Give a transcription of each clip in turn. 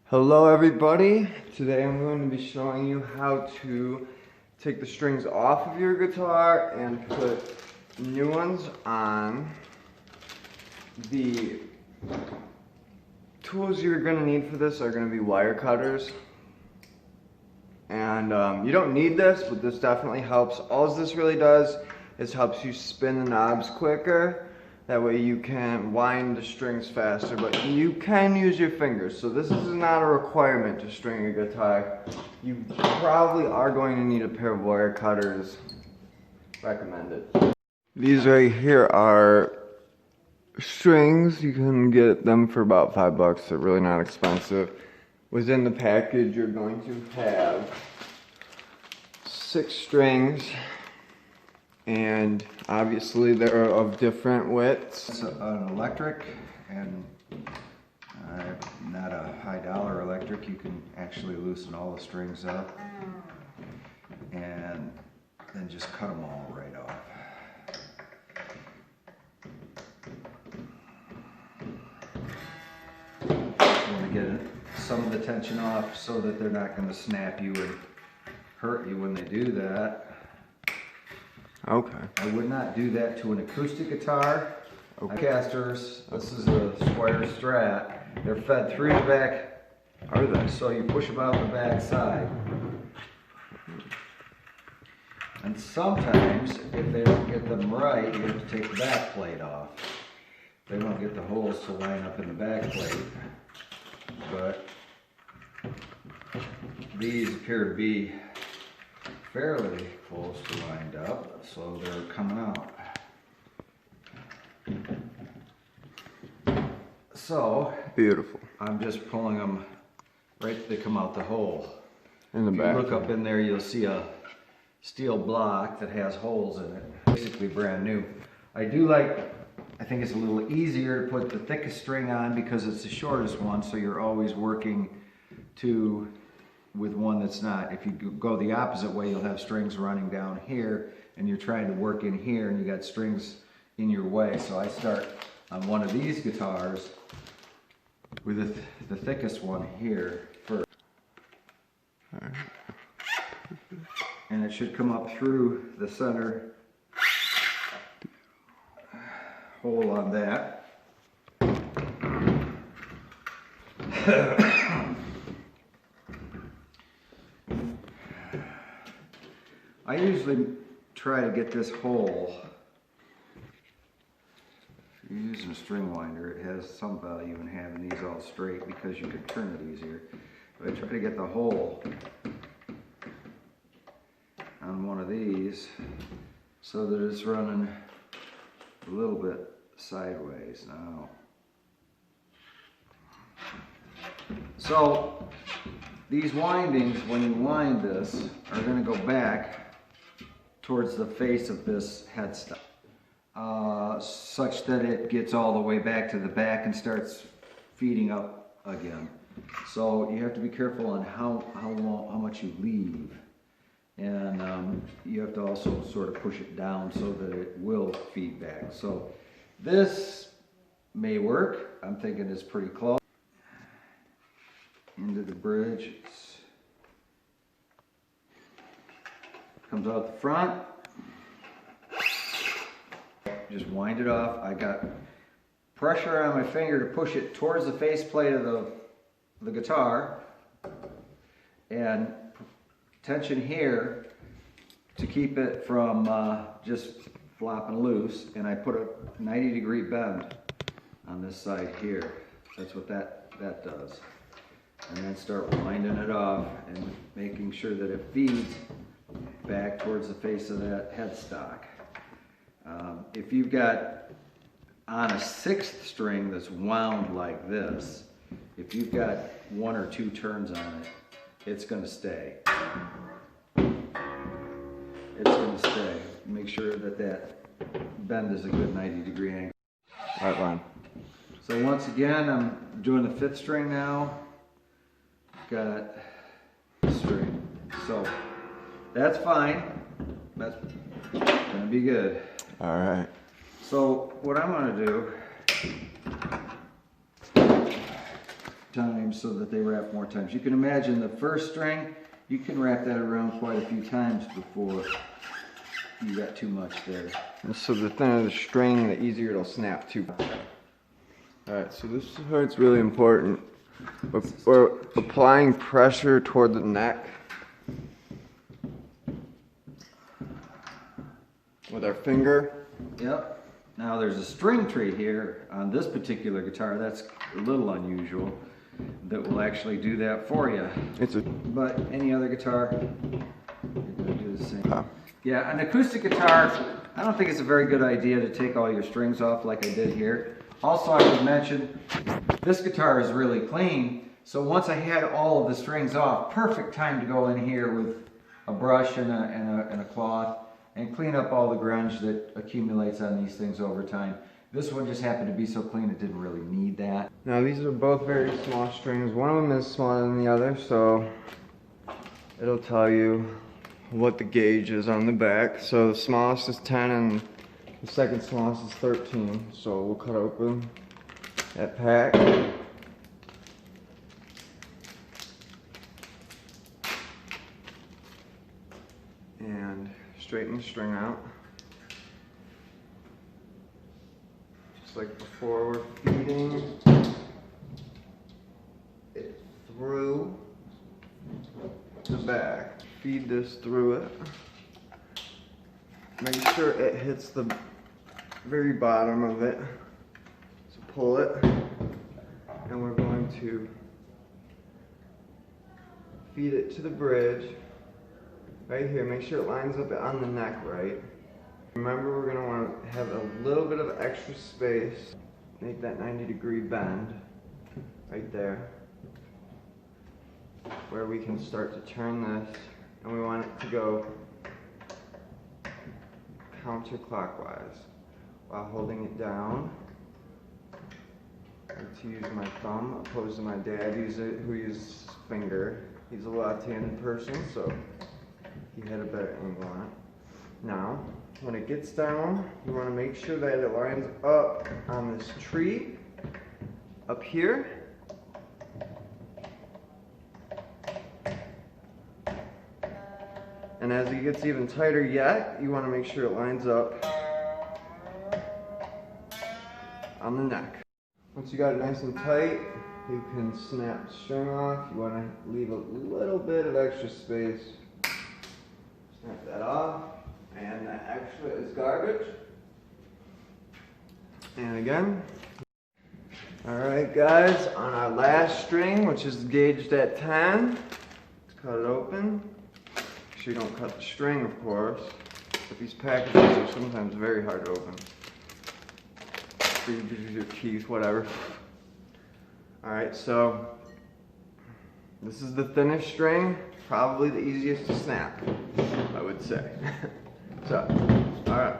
Hello everybody, today I'm going to be showing you how to take the strings off of your guitar and put new ones on. The tools you're going to need for this are going to be wire cutters. And you don't need this, but this definitely helps. All this really does is helps you spin the knobs quicker. That way you can wind the strings faster, but you can use your fingers. So this is not a requirement to string a guitar. You probably are going to need a pair of wire cutters. Recommended. These right here are strings. You can get them for about $5. They're really not expensive. Within the package you're going to have 6 strings. And obviously they're of different widths. It's an electric, and not a high dollar electric. You can actually loosen all the strings up and then just cut them all right off. You want to get some of the tension off so that they're not going to snap you and hurt you when they do that. Okay. I would not do that to an acoustic guitar. Okay. Casters, this is a Squier Strat. They're fed through the back. Are they? So you push them out the back side. And sometimes, if they don't get them right, you have to take the back plate off. They don't get the holes to line up in the back plate. But these appear to be fairly close to lined up, so they're coming out. So beautiful. I'm just pulling them right, they come out the hole. In the if back. you look up in there, you'll see a steel block that has holes in it. Basically brand new. I think it's a little easier to put the thickest string on because it's the shortest one, so you're always working with one that's not. If you go the opposite way, you'll have strings running down here and you're trying to work in here and you got strings in your way. So I start on one of these guitars with the thickest one here first. And it should come up through the center hole on that. I usually try to get this hole. If you're using a string winder, it has some value in having these all straight because you can turn it easier. But I try to get the hole on one of these so that it's running a little bit sideways now. So these windings, when you wind this, are going to go back towards the face of this headstock, such that it gets all the way back to the back and starts feeding up again. So you have to be careful on how much you leave, and you have to also sort of push it down so that it will feed back. So this may work. I'm thinking it's pretty close. Into the bridge. Comes out the front. Just wind it off. I got pressure on my finger to push it towards the faceplate of the guitar, and tension here to keep it from just flopping loose. And I put a 90-degree bend on this side here. That's what that does. And then start winding it off and making sure that it feeds back towards the face of that headstock. If you've got on a 6th string that's wound like this, if you've got 1 or 2 turns on it, it's going to stay. It's going to stay. Make sure that bend is a good 90-degree angle. Right line. So once again, I'm doing the 5th string now. Got the string. So that's fine. That's gonna be good. All right. So what I'm gonna do times so that they wrap more times. You can imagine the first string, you can wrap that around quite a few times before you got too much there. And so the thinner the string, the easier it'll snap too. Alright, so this is where it's really important. We're applying pressure toward the neck with our finger. Yep. Now there's a string tree here on this particular guitar. That's a little unusual. That will actually do that for you. But any other guitar, you're going to do the same. Yeah, an acoustic guitar, I don't think it's a very good idea to take all your strings off like I did here. Also, I would mention, this guitar is really clean, so once I had all of the strings off, perfect time to go in here with a brush and a cloth and clean up all the grunge that accumulates on these things over time. This one just happened to be so clean it didn't really need that. Now these are both very small strings. One of them is smaller than the other, so it'll tell you what the gauge is on the back. So the smallest is 10 and the second smallest is 13. So we'll cut open that pack. And straighten the string out. Just like before, we're feeding it through the back. Feed this through it. Make sure it hits the very bottom of it. So pull it, and we're going to feed it to the bridge. Right here, make sure it lines up on the neck right. Remember, we're going to want to have a little bit of extra space. Make that 90-degree bend right there, where we can start to turn this, and we want it to go counterclockwise while holding it down. I like to use my thumb opposed to my dad who uses his finger. He's a left-handed person, so he had a better angle on it. Now, when it gets down, you want to make sure that it lines up on this tree up here. And as it gets even tighter yet, you want to make sure it lines up on the neck. Once you got it nice and tight, you can snap the string off. You want to leave a little bit of extra space. Snap that off, and that extra is garbage. And again. Alright guys, on our last string, which is gauged at 10, let's cut it open. Make sure you don't cut the string, of course, but these packages are sometimes very hard to open. Use your teeth, whatever. Alright, so this is the thinnest string, probably the easiest to snap, I would say. So, alright.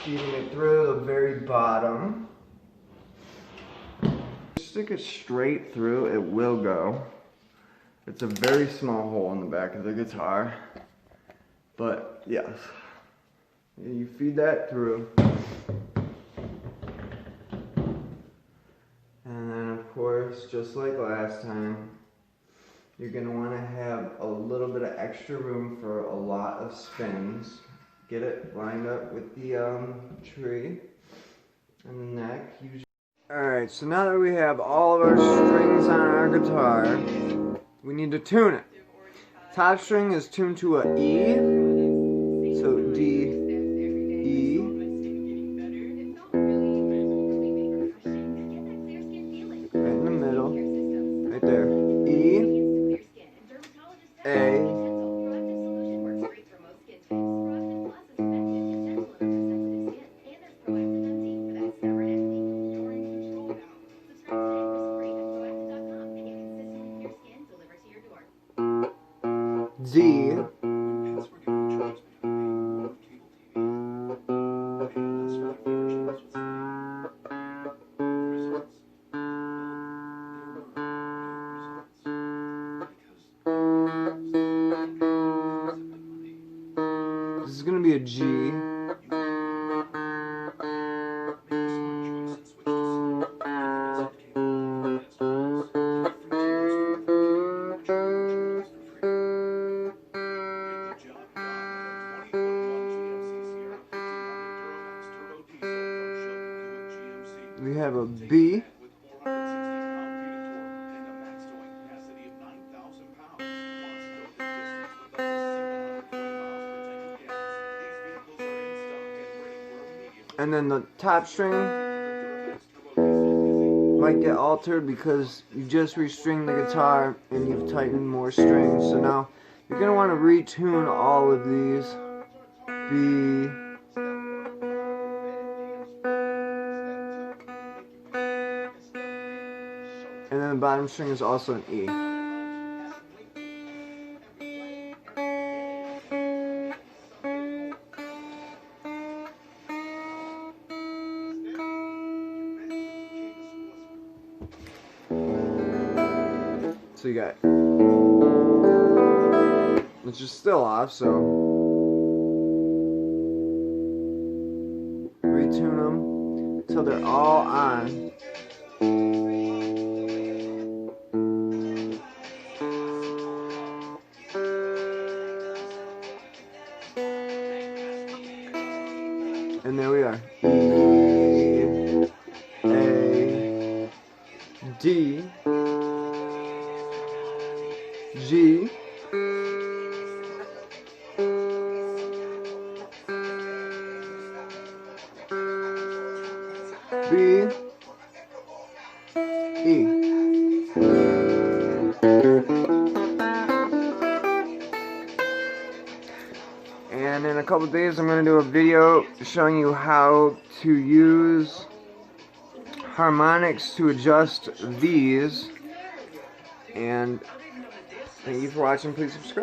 Feeding it through the very bottom. Stick it straight through, it will go. It's a very small hole in the back of the guitar, but yes, you feed that through. And then of course, just like last time, you're going to want to have a little bit of extra room for a lot of spins. Get it lined up with the tree and the neck. Alright, so now that we have all of our strings on our guitar, we need to tune it. Top string is tuned to a E, so D, E. Right in the middle, right there. E, A, D, this is going to be a G, a B. And then the top string might get altered because you just restringed the guitar and you've tightened more strings. So now you're going to want to retune all of these. B, and then the bottom string is also an E. So you got, which is still off, so retune them until they're all on. And there we are. E, A, D, G, B, E. And in a couple days I'm going to do a video showing you how to use harmonics to adjust these. And thank you for watching. Please subscribe.